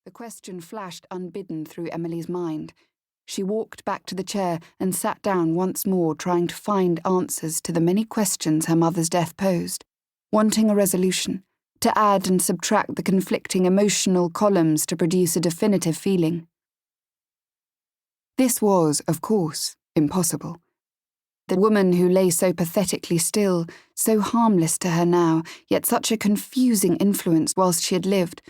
The question flashed unbidden through Emilie's mind. She walked back to the chair and sat down once more, trying to find answers to the many questions her mother's death posed, wanting a resolution, to add and subtract the conflicting emotional columns to produce a definitive feeling. This was, of course, impossible. The woman who lay so pathetically still, so harmless to her now, yet such a confusing influence whilst she had lived,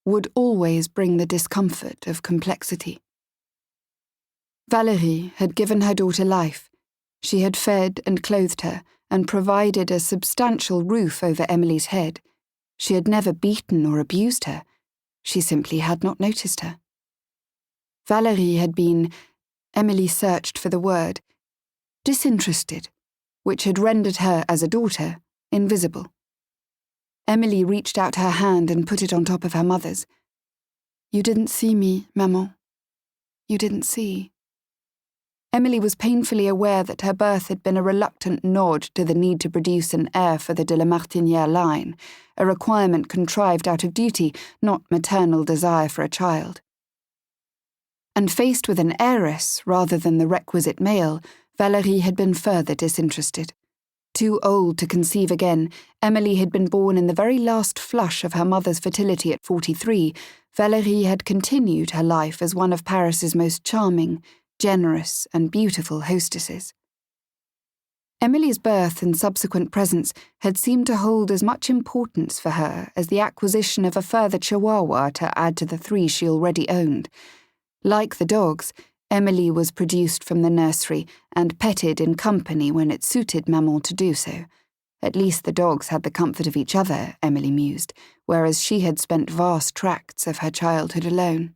would always bring the discomfort of complexity. Valérie had given her daughter life. She had fed and clothed her and provided a substantial roof over Emilie's head. She had never beaten or abused her. She simply had not noticed her. Valérie had been, Emilie searched for the word, disinterested, which had rendered her, as a daughter, invisible. Emilie reached out her hand and put it on top of her mother's. "You didn't see me, maman. You didn't see." Emilie was painfully aware that her birth had been a reluctant nod to the need to produce an heir for the de la Martiniéres line, a requirement contrived out of duty, not maternal desire for a child. And faced with an heiress rather than the requisite male, Valérie had been further disinterested. Too old to conceive again, Emilie had been born in the very last flush of her mother's fertility at 43. Valérie had continued her life as one of Paris's most charming, generous and beautiful hostesses. Emilie's birth and subsequent presence had seemed to hold as much importance for her as the acquisition of a further chihuahua to add to the 3 she already owned. Like the dogs, Emilie was produced from the nursery and petted in company when it suited maman to do so. At least the dogs had the comfort of each other, Emilie mused, whereas she had spent vast tracts of her childhood alone.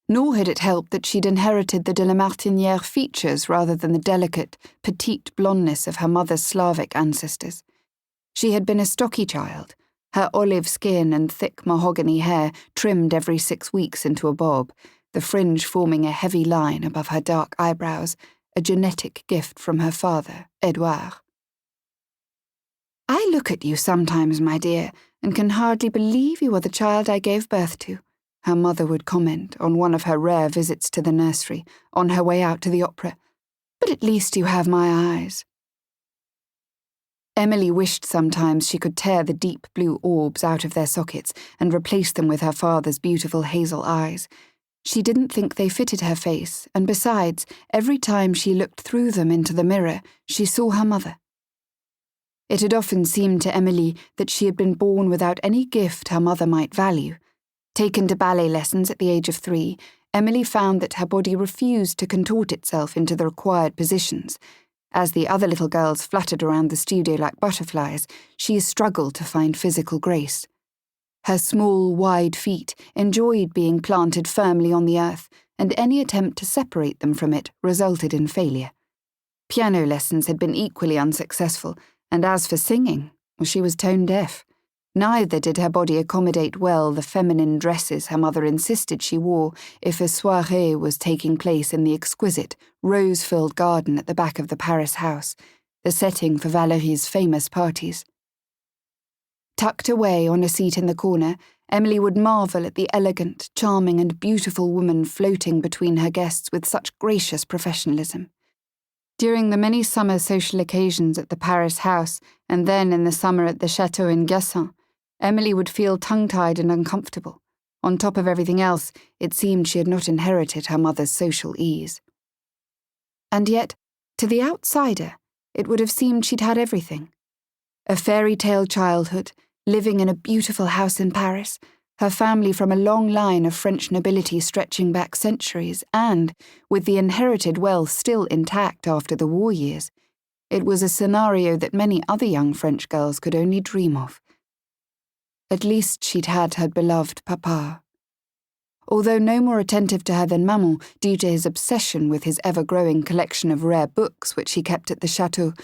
Nor had it helped that she'd inherited the de la Martiniéres features rather than the delicate, petite blondness of her mother's Slavic ancestors. She had been a stocky child, her olive skin and thick mahogany hair trimmed every 6 weeks into a bob, the fringe forming a heavy line above her dark eyebrows, a genetic gift from her father, Edouard. "I look at you sometimes, my dear, and can hardly believe you are the child I gave birth to," her mother would comment on one of her rare visits to the nursery, on her way out to the opera. "But at least you have my eyes." Emilie wished sometimes she could tear the deep blue orbs out of their sockets and replace them with her father's beautiful hazel eyes. She didn't think they fitted her face, and besides, every time she looked through them into the mirror, she saw her mother. It had often seemed to Emilie that she had been born without any gift her mother might value. Taken to ballet lessons at the age of 3, Emilie found that her body refused to contort itself into the required positions. As the other little girls fluttered around the studio like butterflies, she struggled to find physical grace. Her small, wide feet enjoyed being planted firmly on the earth, and any attempt to separate them from it resulted in failure. Piano lessons had been equally unsuccessful, and as for singing, well, she was tone deaf. Neither did her body accommodate well the feminine dresses her mother insisted she wore if a soirée was taking place in the exquisite, rose-filled garden at the back of the Paris house, the setting for Valérie's famous parties. Tucked away on a seat in the corner, Emilie would marvel at the elegant, charming and beautiful woman floating between her guests with such gracious professionalism. During the many summer social occasions at the Paris house, and then in the summer at the château in Gassin, Emilie would feel tongue-tied and uncomfortable. On top of everything else, it seemed she had not inherited her mother's social ease. And yet, to the outsider, it would have seemed she'd had everything. A fairy tale childhood, living in a beautiful house in Paris, her family from a long line of French nobility stretching back centuries, and, with the inherited wealth still intact after the war years, it was a scenario that many other young French girls could only dream of. At least she'd had her beloved papa. Although no more attentive to her than maman, due to his obsession with his ever-growing collection of rare books which he kept at the château,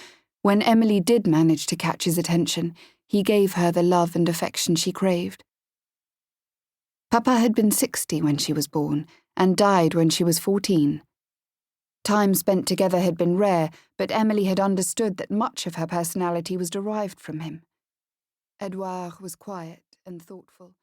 when Emilie did manage to catch his attention, he gave her the love and affection she craved. Papa had been 60 when she was born, and died when she was 14. Time spent together had been rare, but Emilie had understood that much of her personality was derived from him. Edouard was quiet and thoughtful.